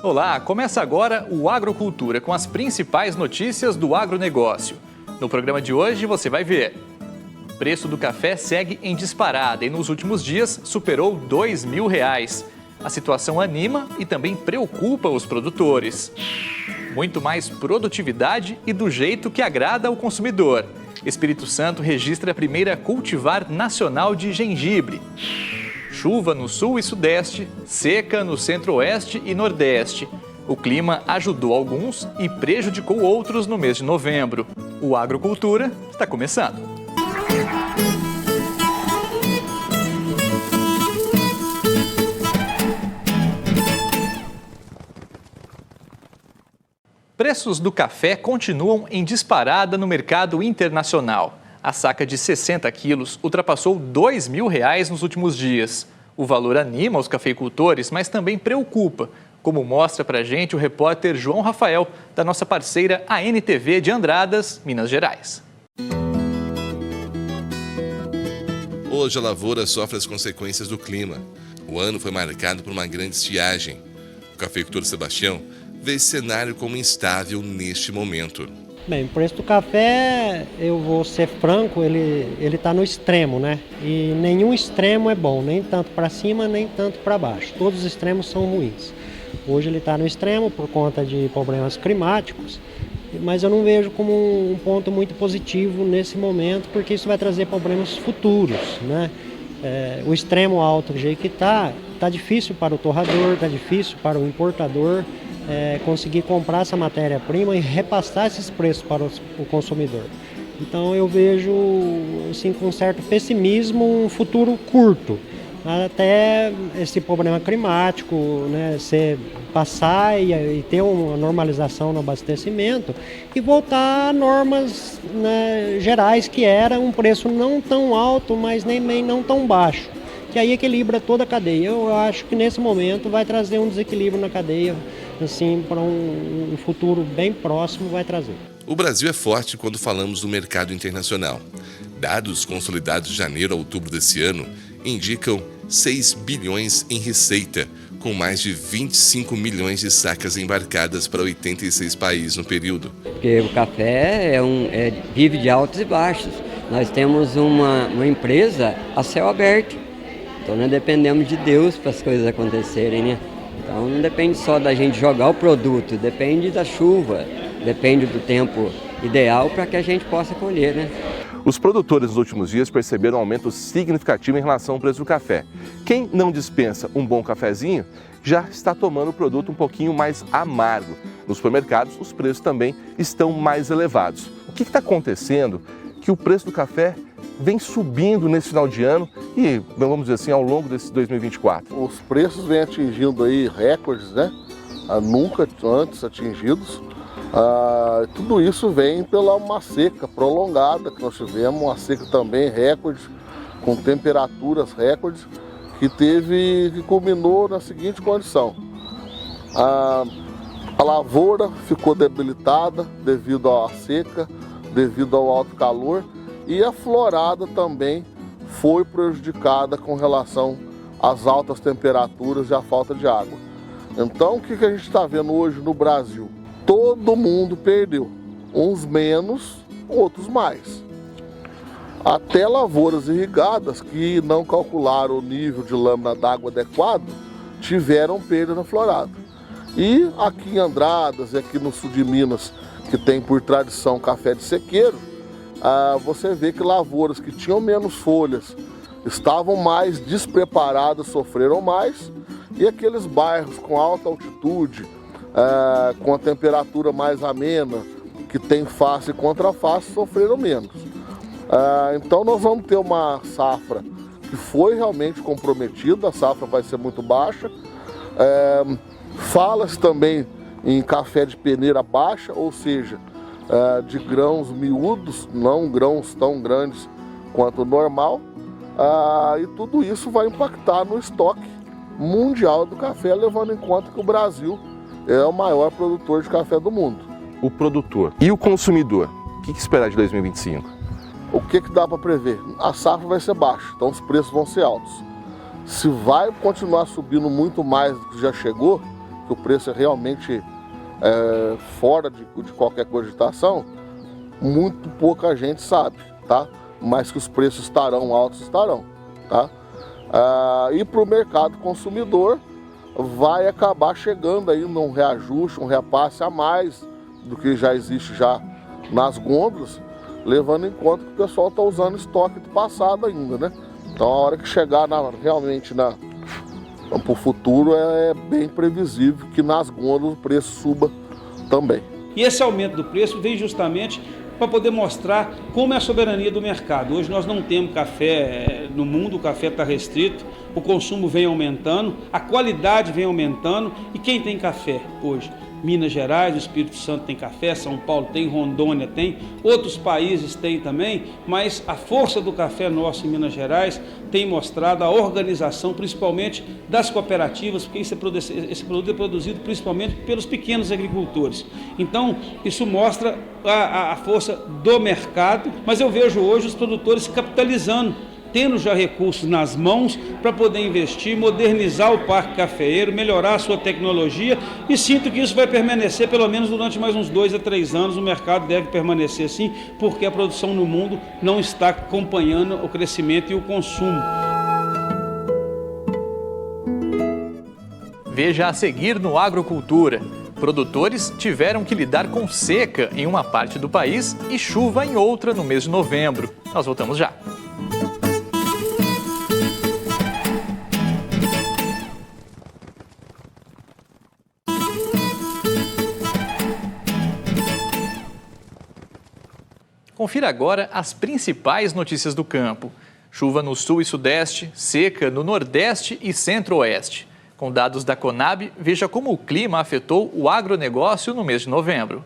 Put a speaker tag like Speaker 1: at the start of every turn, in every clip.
Speaker 1: Olá, começa agora o Agrocultura com as principais notícias do agronegócio. No programa de hoje você vai ver: o preço do café segue em disparada e nos últimos dias superou R$ 2.000. A situação anima e também preocupa os produtores. Muito mais produtividade e do jeito que agrada ao consumidor. Espírito Santo registra a primeira cultivar nacional de gengibre. Chuva no sul e sudeste, seca no centro-oeste e nordeste. O clima ajudou alguns e prejudicou outros no mês de novembro. O Agrocultura está começando. Preços do café continuam em disparada no mercado internacional. A saca de 60 quilos ultrapassou R$ 2.000 nos últimos dias. O valor anima os cafeicultores, mas também preocupa, como mostra pra gente o repórter João Rafael, da nossa parceira ANTV de Andradas, Minas Gerais.
Speaker 2: Hoje a lavoura sofre as consequências do clima. O ano foi marcado por uma grande estiagem. O cafeicultor Sebastião vê esse cenário como instável neste momento.
Speaker 3: Bem, o preço do café, eu vou ser franco, ele está no extremo, né? E nenhum extremo é bom, nem tanto para cima, nem tanto para baixo. Todos os extremos são ruins. Hoje ele está no extremo por conta de problemas climáticos, mas eu não vejo como um ponto muito positivo nesse momento, porque isso vai trazer problemas futuros, né? O extremo alto do jeito que está difícil para o torrador, está difícil para o importador, conseguir comprar essa matéria-prima e repassar esses preços para o consumidor. Então eu vejo assim, com certo pessimismo um futuro curto, até esse problema climático, né, passar e ter uma normalização no abastecimento e voltar a normas, né, gerais, que era um preço não tão alto, mas nem não tão baixo, que aí equilibra toda a cadeia. Eu acho que nesse momento vai trazer um desequilíbrio na cadeia, assim, para um futuro bem próximo vai trazer.
Speaker 2: O Brasil é forte quando falamos do mercado internacional. Dados consolidados de janeiro a outubro desse ano indicam 6 bilhões em receita, com mais de 25 milhões de sacas embarcadas para 86 países no período.
Speaker 4: Porque o café vive de altos e baixos. Nós temos uma empresa a céu aberto, então nós dependemos de Deus para as coisas acontecerem, né? Então não depende só da gente jogar o produto, depende da chuva, depende do tempo ideal para que a gente possa colher, né?
Speaker 5: Os produtores nos últimos dias perceberam um aumento significativo em relação ao preço do café. Quem não dispensa um bom cafezinho já está tomando o produto um pouquinho mais amargo. Nos supermercados, os preços também estão mais elevados. O que está acontecendo que o preço do café vem subindo nesse final de ano e, vamos dizer assim, ao longo desse 2024?
Speaker 6: Os preços vêm atingindo aí recordes, né? Nunca antes atingidos. Tudo isso vem pela uma seca prolongada que nós tivemos, uma seca também recorde, com temperaturas recordes, que culminou na seguinte condição: a lavoura ficou debilitada devido à seca, devido ao alto calor, e a florada também foi prejudicada com relação às altas temperaturas e à falta de água. Então, o que a gente está vendo hoje no Brasil? Todo mundo perdeu, uns menos, outros mais. Até lavouras irrigadas que não calcularam o nível de lâmina d'água adequado tiveram perda na florada. E aqui em Andradas e aqui no sul de Minas, que tem por tradição café de sequeiro, você vê que lavouras que tinham menos folhas estavam mais despreparadas, sofreram mais, e aqueles bairros com alta altitude, com a temperatura mais amena, que tem face e contraface, sofreram menos. Então nós vamos ter uma safra que foi realmente comprometida, a safra vai ser muito baixa. Fala-se também em café de peneira baixa, ou seja, de grãos miúdos, não grãos tão grandes quanto o normal, e tudo isso vai impactar no estoque mundial do café, levando em conta que o Brasil é o maior produtor de café do mundo.
Speaker 5: O produtor e o consumidor, o que esperar de 2025?
Speaker 6: O que dá para prever? A safra vai ser baixa, então os preços vão ser altos. Se vai continuar subindo muito mais do que já chegou, que o preço é realmente fora de qualquer cogitação, muito pouca gente sabe, tá? Mas que os preços estarão altos, estarão, tá? E para o mercado consumidor vai acabar chegando aí num reajuste, um repasse a mais do que já existe já nas gôndolas, levando em conta que o pessoal está usando estoque do passado ainda, né? Então a hora que chegar realmente para o futuro é bem previsível que nas gôndolas o preço suba também.
Speaker 7: E esse aumento do preço vem justamente para poder mostrar como é a soberania do mercado. Hoje nós não temos café no mundo, o café está restrito, o consumo vem aumentando, a qualidade vem aumentando, e quem tem café hoje? Minas Gerais, o Espírito Santo tem café, São Paulo tem, Rondônia tem, outros países têm também, mas a força do café nosso em Minas Gerais tem mostrado a organização, principalmente das cooperativas, porque esse produto é produzido principalmente pelos pequenos agricultores. Então, isso mostra a força do mercado, mas eu vejo hoje os produtores capitalizando, tendo já recursos nas mãos para poder investir, modernizar o parque cafeeiro, melhorar a sua tecnologia, e sinto que isso vai permanecer pelo menos durante mais uns 2 a 3 anos. O mercado deve permanecer assim, porque a produção no mundo não está acompanhando o crescimento e o consumo.
Speaker 1: Veja a seguir no Agrocultura. Produtores tiveram que lidar com seca em uma parte do país e chuva em outra no mês de novembro. Nós voltamos já. Confira agora as principais notícias do campo. Chuva no sul e sudeste, seca no nordeste e centro-oeste. Com dados da Conab, veja como o clima afetou o agronegócio no mês de novembro.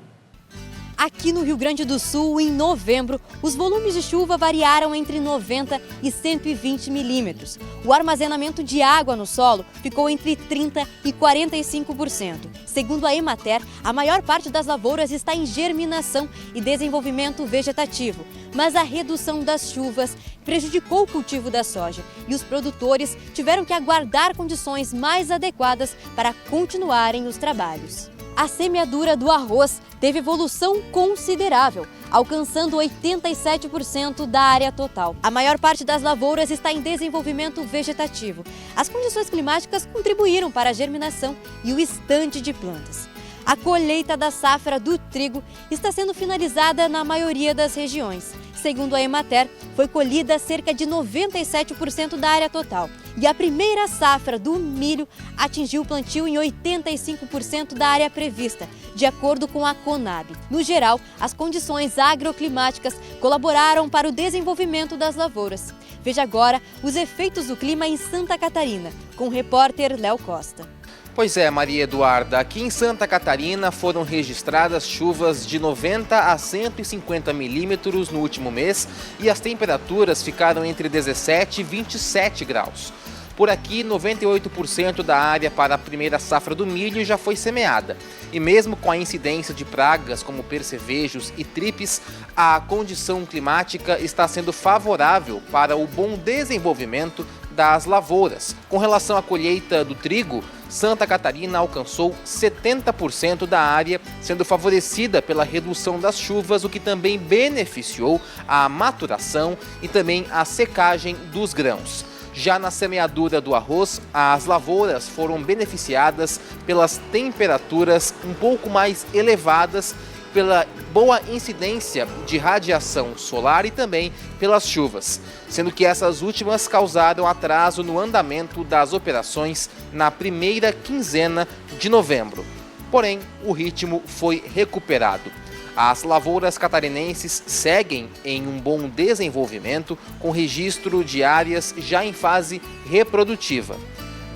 Speaker 8: Aqui no Rio Grande do Sul, em novembro, os volumes de chuva variaram entre 90 e 120 milímetros. O armazenamento de água no solo ficou entre 30% e 45%. Segundo a Emater, a maior parte das lavouras está em germinação e desenvolvimento vegetativo, mas a redução das chuvas prejudicou o cultivo da soja e os produtores tiveram que aguardar condições mais adequadas para continuarem os trabalhos. A semeadura do arroz teve evolução considerável, alcançando 87% da área total. A maior parte das lavouras está em desenvolvimento vegetativo. As condições climáticas contribuíram para a germinação e o estande de plantas. A colheita da safra do trigo está sendo finalizada na maioria das regiões. Segundo a Emater, foi colhida cerca de 97% da área total. E a primeira safra do milho atingiu o plantio em 85% da área prevista, de acordo com a Conab. No geral, as condições agroclimáticas colaboraram para o desenvolvimento das lavouras. Veja agora os efeitos do clima em Santa Catarina, com o repórter Léo Costa.
Speaker 9: Pois é, Maria Eduarda, aqui em Santa Catarina foram registradas chuvas de 90 a 150 milímetros no último mês e as temperaturas ficaram entre 17 e 27 graus. Por aqui, 98% da área para a primeira safra do milho já foi semeada. E mesmo com a incidência de pragas como percevejos e tripes, a condição climática está sendo favorável para o bom desenvolvimento das lavouras. Com relação à colheita do trigo, Santa Catarina alcançou 70% da área, sendo favorecida pela redução das chuvas, o que também beneficiou a maturação e também a secagem dos grãos. Já na semeadura do arroz, as lavouras foram beneficiadas pelas temperaturas um pouco mais elevadas, pela boa incidência de radiação solar e também pelas chuvas, sendo que essas últimas causaram atraso no andamento das operações na primeira quinzena de novembro. Porém, o ritmo foi recuperado. As lavouras catarinenses seguem em um bom desenvolvimento, com registro de áreas já em fase reprodutiva.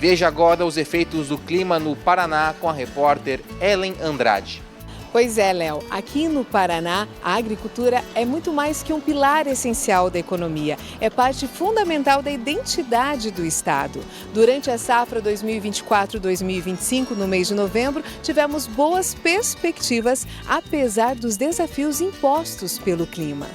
Speaker 9: Veja agora os efeitos do clima no Paraná com a repórter Ellen Andrade.
Speaker 10: Pois é, Léo, aqui no Paraná, a agricultura é muito mais que um pilar essencial da economia. É parte fundamental da identidade do estado. Durante a safra 2024-2025, no mês de novembro, tivemos boas perspectivas, apesar dos desafios impostos pelo clima.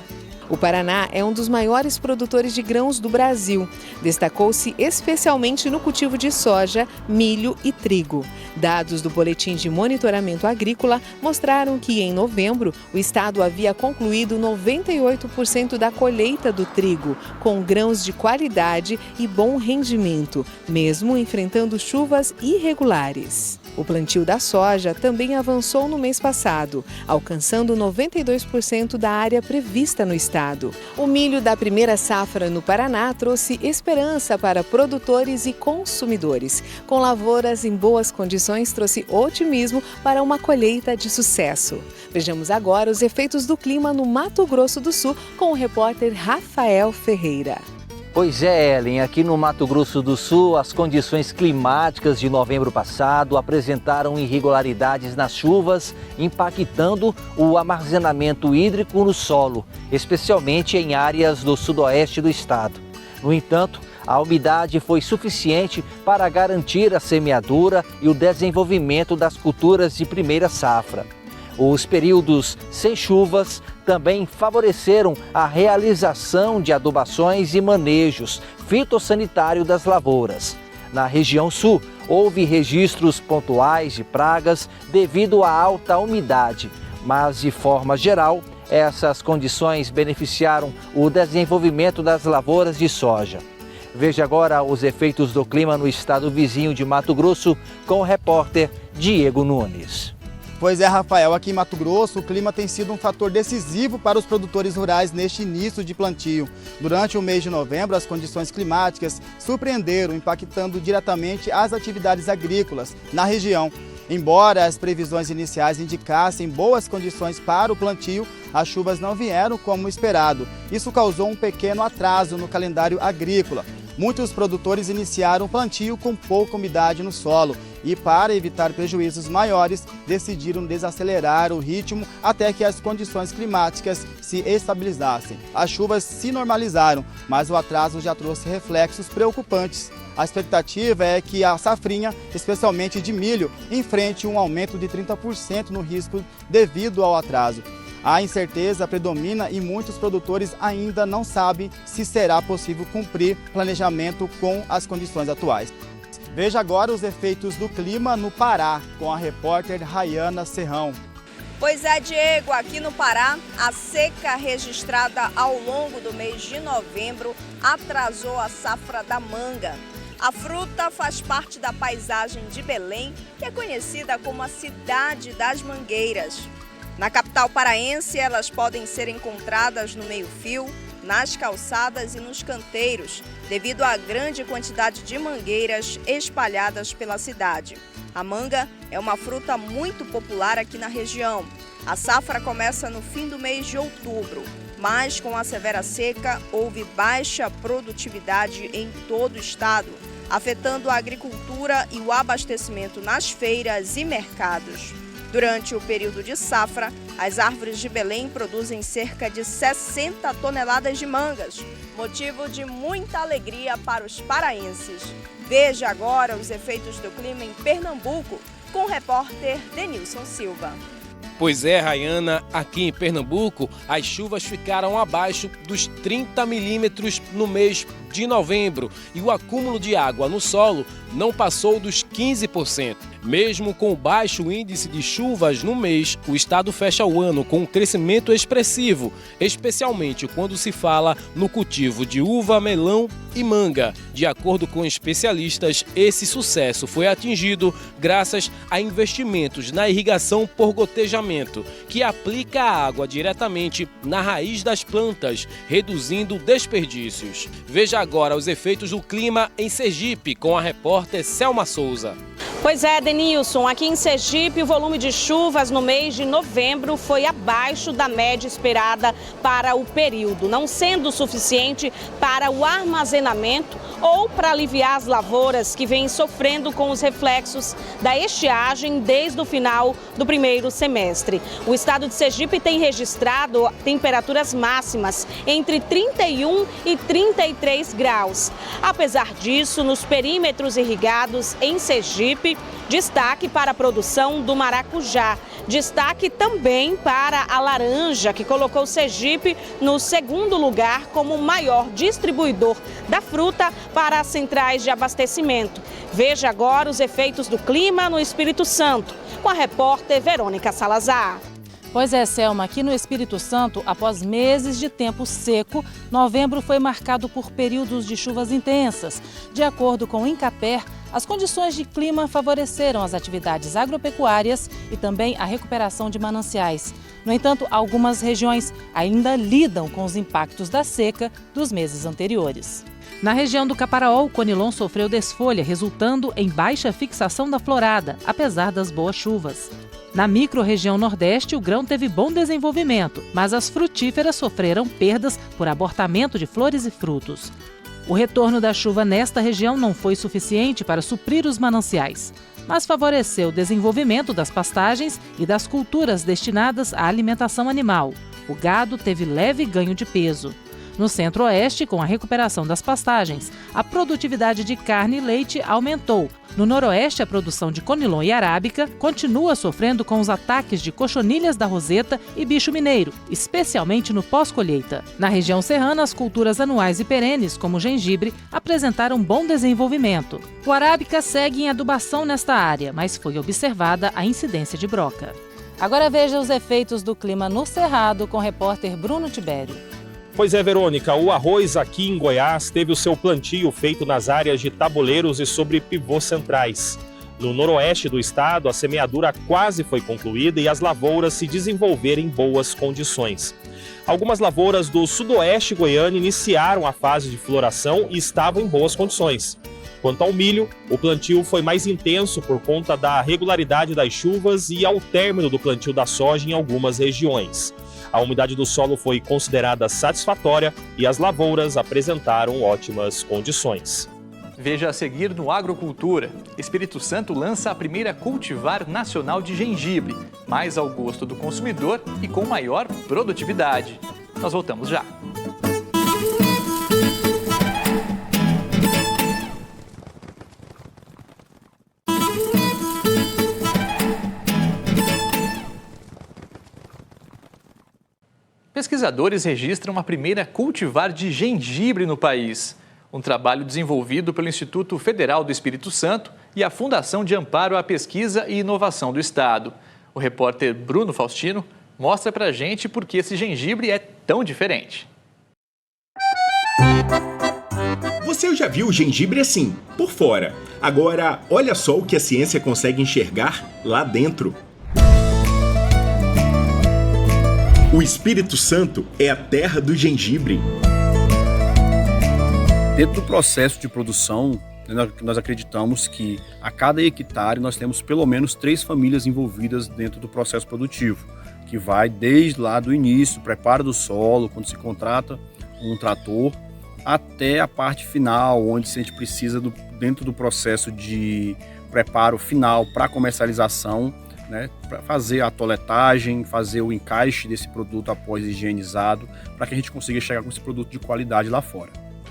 Speaker 10: O Paraná é um dos maiores produtores de grãos do Brasil. Destacou-se especialmente no cultivo de soja, milho e trigo. Dados do Boletim de Monitoramento Agrícola mostraram que, em novembro, o estado havia concluído 98% da colheita do trigo, com grãos de qualidade e bom rendimento, mesmo enfrentando chuvas irregulares. O plantio da soja também avançou no mês passado, alcançando 92% da área prevista no estado. O milho da primeira safra no Paraná trouxe esperança para produtores e consumidores. Com lavouras em boas condições, trouxe otimismo para uma colheita de sucesso. Vejamos agora os efeitos do clima no Mato Grosso do Sul com o repórter Rafael Ferreira.
Speaker 11: Pois é, Ellen, aqui no Mato Grosso do Sul, as condições climáticas de novembro passado apresentaram irregularidades nas chuvas, impactando o armazenamento hídrico no solo, especialmente em áreas do sudoeste do estado. No entanto, a umidade foi suficiente para garantir a semeadura e o desenvolvimento das culturas de primeira safra. Os períodos sem chuvas também favoreceram a realização de adubações e manejos fitossanitários das lavouras. Na região sul, houve registros pontuais de pragas devido à alta umidade, mas de forma geral, essas condições beneficiaram o desenvolvimento das lavouras de soja. Veja agora os efeitos do clima no estado vizinho de Mato Grosso com o repórter Diego Nunes.
Speaker 12: Pois é, Rafael, aqui em Mato Grosso o clima tem sido um fator decisivo para os produtores rurais neste início de plantio. Durante o mês de novembro, as condições climáticas surpreenderam, impactando diretamente as atividades agrícolas na região. Embora as previsões iniciais indicassem boas condições para o plantio, as chuvas não vieram como esperado. Isso causou um pequeno atraso no calendário agrícola. Muitos produtores iniciaram o plantio com pouca umidade no solo e, para evitar prejuízos maiores, decidiram desacelerar o ritmo até que as condições climáticas se estabilizassem. As chuvas se normalizaram, mas o atraso já trouxe reflexos preocupantes. A expectativa é que a safrinha, especialmente de milho, enfrente um aumento de 30% no risco devido ao atraso. A incerteza predomina e muitos produtores ainda não sabem se será possível cumprir planejamento com as condições atuais. Veja agora os efeitos do clima no Pará, com a repórter Rayana Serrão.
Speaker 13: Pois é, Diego, aqui no Pará, a seca registrada ao longo do mês de novembro atrasou a safra da manga. A fruta faz parte da paisagem de Belém, que é conhecida como a cidade das mangueiras. Na capital paraense, elas podem ser encontradas no meio-fio, nas calçadas e nos canteiros, devido à grande quantidade de mangueiras espalhadas pela cidade. A manga é uma fruta muito popular aqui na região. A safra começa no fim do mês de outubro, mas com a severa seca houve baixa produtividade em todo o estado, afetando a agricultura e o abastecimento nas feiras e mercados. Durante o período de safra, as árvores de Belém produzem cerca de 60 toneladas de mangas, motivo de muita alegria para os paraenses. Veja agora os efeitos do clima em Pernambuco com o repórter Denilson Silva.
Speaker 14: Pois é, Rayana, aqui em Pernambuco, as chuvas ficaram abaixo dos 30 milímetros no mês de novembro e o acúmulo de água no solo não passou dos 15%. Mesmo com o baixo índice de chuvas no mês, o estado fecha o ano com um crescimento expressivo, especialmente quando se fala no cultivo de uva, melão e manga. De acordo com especialistas, esse sucesso foi atingido graças a investimentos na irrigação por gotejamento, que aplica a água diretamente na raiz das plantas, reduzindo desperdícios. Veja agora os efeitos do clima em Sergipe com a repórter Selma Souza.
Speaker 15: Pois é, Denilson, aqui em Sergipe o volume de chuvas no mês de novembro foi abaixo da média esperada para o período, não sendo suficiente para o armazenamento ou para aliviar as lavouras que vêm sofrendo com os reflexos da estiagem desde o final do primeiro semestre. O estado de Sergipe tem registrado temperaturas máximas entre 31 e 33 graus. Apesar disso, nos perímetros irrigados em Sergipe, Destaque para a produção do maracujá. Destaque também para a laranja, que colocou Sergipe no segundo lugar como o maior distribuidor da fruta para as centrais de abastecimento. Veja agora os efeitos do clima no Espírito Santo, com a repórter Verônica Salazar.
Speaker 16: Pois é, Selma, aqui no Espírito Santo, após meses de tempo seco, novembro foi marcado por períodos de chuvas intensas. De acordo com o Incaper, as condições de clima favoreceram as atividades agropecuárias e também a recuperação de mananciais. No entanto, algumas regiões ainda lidam com os impactos da seca dos meses anteriores. Na região do Caparaó, o conilon sofreu desfolha, resultando em baixa fixação da florada, apesar das boas chuvas. Na micro-região Nordeste, o grão teve bom desenvolvimento, mas as frutíferas sofreram perdas por abortamento de flores e frutos. O retorno da chuva nesta região não foi suficiente para suprir os mananciais, mas favoreceu o desenvolvimento das pastagens e das culturas destinadas à alimentação animal. O gado teve leve ganho de peso. No Centro-Oeste, com a recuperação das pastagens, a produtividade de carne e leite aumentou. No Noroeste, a produção de conilon e arábica continua sofrendo com os ataques de cochonilhas da roseta e bicho mineiro, especialmente no pós-colheita. Na região serrana, as culturas anuais e perenes, como o gengibre, apresentaram bom desenvolvimento. O arábica segue em adubação nesta área, mas foi observada a incidência de broca. Agora veja os efeitos do clima no Cerrado com o repórter Bruno Tibério.
Speaker 17: Pois é, Verônica, o arroz aqui em Goiás teve o seu plantio feito nas áreas de tabuleiros e sobre pivôs centrais. No noroeste do estado, a semeadura quase foi concluída e as lavouras se desenvolveram em boas condições. Algumas lavouras do sudoeste goiano iniciaram a fase de floração e estavam em boas condições. Quanto ao milho, o plantio foi mais intenso por conta da regularidade das chuvas e ao término do plantio da soja em algumas regiões. A umidade do solo foi considerada satisfatória e as lavouras apresentaram ótimas condições.
Speaker 1: Veja a seguir no Agrocultura. Espírito Santo lança a primeira cultivar nacional de gengibre, mais ao gosto do consumidor e com maior produtividade. Nós voltamos já. Pesquisadores registram a primeira cultivar de gengibre no país. Um trabalho desenvolvido pelo Instituto Federal do Espírito Santo e a Fundação de Amparo à Pesquisa e Inovação do Estado. O repórter Bruno Faustino mostra pra gente por que esse gengibre é tão diferente.
Speaker 18: Você já viu o gengibre assim, por fora. Agora, olha só o que a ciência consegue enxergar lá dentro. O Espírito Santo é a terra do gengibre.
Speaker 19: Dentro do processo de produção, nós acreditamos que a cada hectare nós temos pelo menos 3 famílias envolvidas dentro do processo produtivo, que vai desde lá do início, preparo do solo, quando se contrata um trator, até a parte final, onde a gente precisa, dentro do processo de preparo final para comercialização, para fazer a toletagem, fazer o encaixe desse produto após higienizado, para que a gente consiga chegar com esse produto de qualidade lá fora.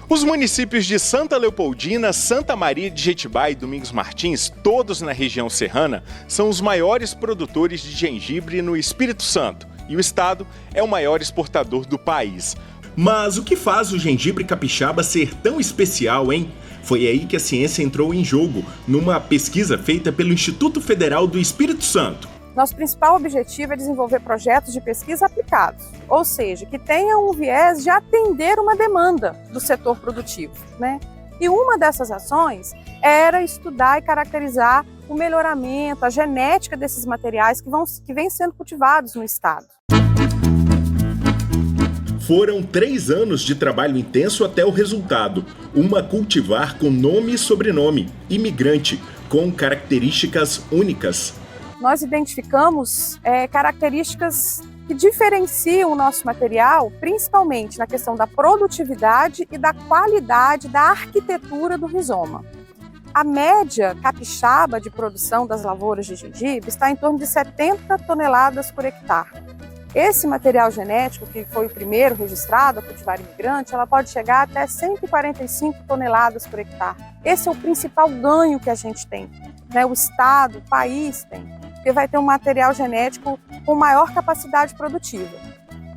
Speaker 18: Os municípios de Santa Leopoldina, Santa Maria de Jetibá e Domingos Martins, todos na região serrana, são os maiores produtores de gengibre no Espírito Santo, e o estado é o maior exportador do país. Mas o que faz o gengibre capixaba ser tão especial, hein? Foi aí que a ciência entrou em jogo, numa pesquisa feita pelo Instituto Federal do Espírito Santo.
Speaker 20: Nosso principal objetivo é desenvolver projetos de pesquisa aplicados, ou seja, que tenham um viés de atender uma demanda do setor produtivo, E uma dessas ações era estudar e caracterizar o melhoramento, a genética desses materiais que vêm sendo cultivados no estado.
Speaker 18: Foram 3 anos de trabalho intenso até o resultado. Uma cultivar com nome e sobrenome, imigrante, com características únicas.
Speaker 20: Nós identificamos características que diferenciam o nosso material, principalmente na questão da produtividade e da qualidade da arquitetura do rizoma. A média capixaba de produção das lavouras de gengibre está em torno de 70 toneladas por hectare. Esse material genético, que foi o primeiro registrado, a cultivar imigrante, ela pode chegar até 145 toneladas por hectare. Esse é o principal ganho que a gente tem, né, o estado, o país tem, porque vai ter um material genético com maior capacidade produtiva.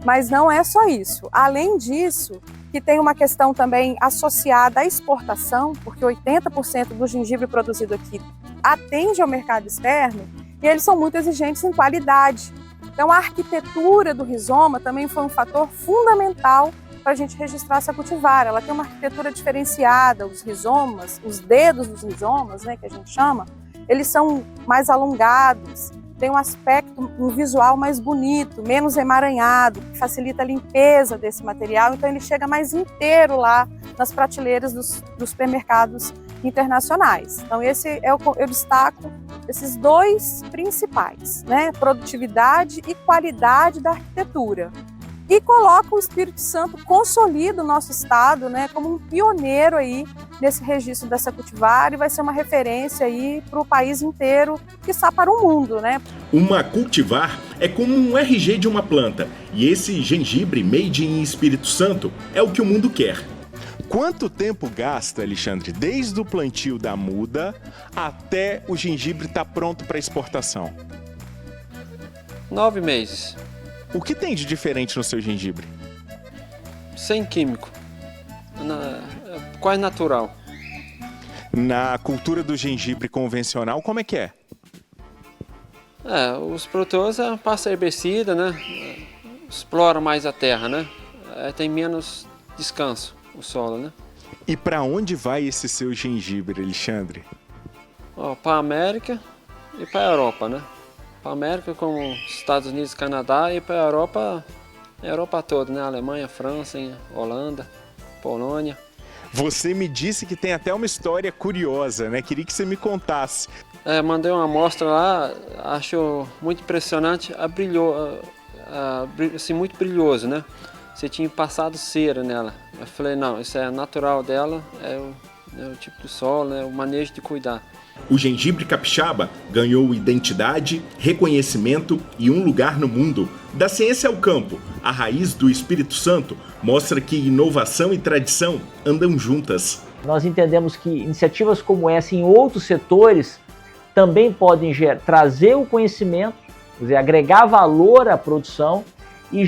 Speaker 20: Mas não é só isso. Além disso, que tem uma questão também associada à exportação, porque 80% do gengibre produzido aqui atende ao mercado externo e eles são muito exigentes em qualidade. Então, a arquitetura do rizoma também foi um fator fundamental para a gente registrar essa cultivar. Ela tem uma arquitetura diferenciada, os rizomas, os dedos dos rizomas, né, que a gente chama, eles são mais alongados, tem um aspecto, um visual mais bonito, menos emaranhado, que facilita a limpeza desse material, então ele chega mais inteiro lá nas prateleiras dos supermercados internacionais. Então eu destaco esses dois principais, né? Produtividade e qualidade da arquitetura. E coloca o Espírito Santo, consolida o nosso estado, né, como um pioneiro aí nesse registro dessa cultivar e vai ser uma referência aí para o país inteiro, quiçá para o mundo, né?
Speaker 18: Uma cultivar é como um RG de uma planta e esse gengibre made in Espírito Santo é o que o mundo quer. Quanto tempo gasta, Alexandre, desde o plantio da muda até o gengibre estar pronto para exportação?
Speaker 21: 9 meses.
Speaker 18: O que tem de diferente no seu gengibre?
Speaker 21: Sem químico. Quase natural.
Speaker 18: Na cultura do gengibre convencional, como é que é?
Speaker 21: Os produtores passam herbicida, né? Exploram mais a terra, né? Tem menos descanso o solo, né?
Speaker 18: E para onde vai esse seu gengibre, Alexandre?
Speaker 21: Para a América e para a Europa, né? Para a América, como Estados Unidos, Canadá, e para a Europa toda, né? Alemanha, França, Holanda, Polônia.
Speaker 18: Você me disse que tem até uma história curiosa, né? Queria que você me contasse.
Speaker 21: Mandei uma amostra lá, acho muito impressionante, assim, muito brilhoso, né? Você tinha passado cera nela. Eu falei, não, isso é natural dela, é o tipo de solo, é o manejo de cuidar.
Speaker 18: O gengibre capixaba ganhou identidade, reconhecimento e um lugar no mundo. Da ciência ao campo, a raiz do Espírito Santo mostra que inovação e tradição andam juntas.
Speaker 11: Nós entendemos que iniciativas como essa em outros setores também podem trazer o conhecimento, quer dizer, agregar valor à produção e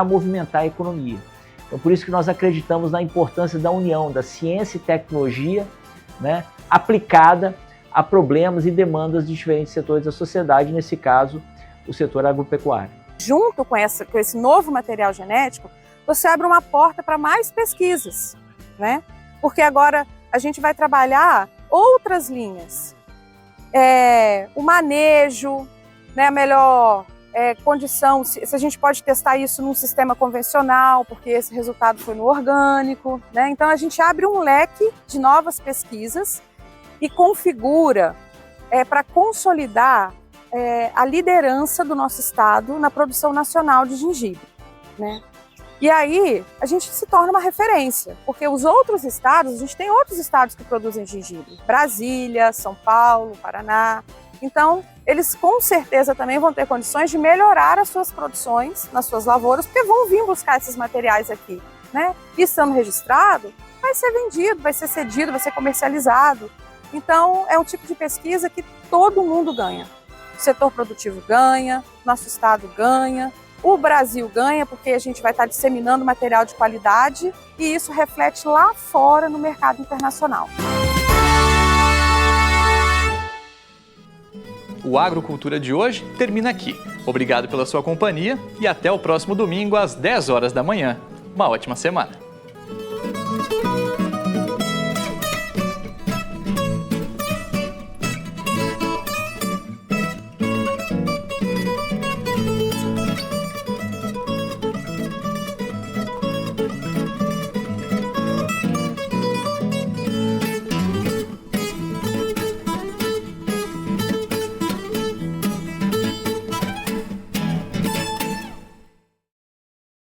Speaker 11: movimentar a economia. Então, por isso que nós acreditamos na importância da união da ciência e tecnologia, né, aplicada a problemas e demandas de diferentes setores da sociedade, nesse caso, o setor agropecuário.
Speaker 20: Junto com esse novo material genético, você abre uma porta para mais pesquisas, né? Porque agora a gente vai trabalhar outras linhas. O manejo, né, a melhor condição, se a gente pode testar isso num sistema convencional, porque esse resultado foi no orgânico, né? Então a gente abre um leque de novas pesquisas e configura para consolidar a liderança do nosso estado na produção nacional de gengibre, né? E aí a gente se torna uma referência, porque os outros estados, a gente tem outros estados que produzem gengibre, Brasília, São Paulo, Paraná. Então, eles com certeza também vão ter condições de melhorar as suas produções nas suas lavouras, porque vão vir buscar esses materiais aqui, né? E estando registrado, vai ser vendido, vai ser cedido, vai ser comercializado. Então, é um tipo de pesquisa que todo mundo ganha. O setor produtivo ganha, nosso estado ganha, o Brasil ganha, porque a gente vai estar disseminando material de qualidade e isso reflete lá fora no mercado internacional.
Speaker 1: O Agrocultura de hoje termina aqui. Obrigado pela sua companhia e até o próximo domingo às 10 horas da manhã. Uma ótima semana!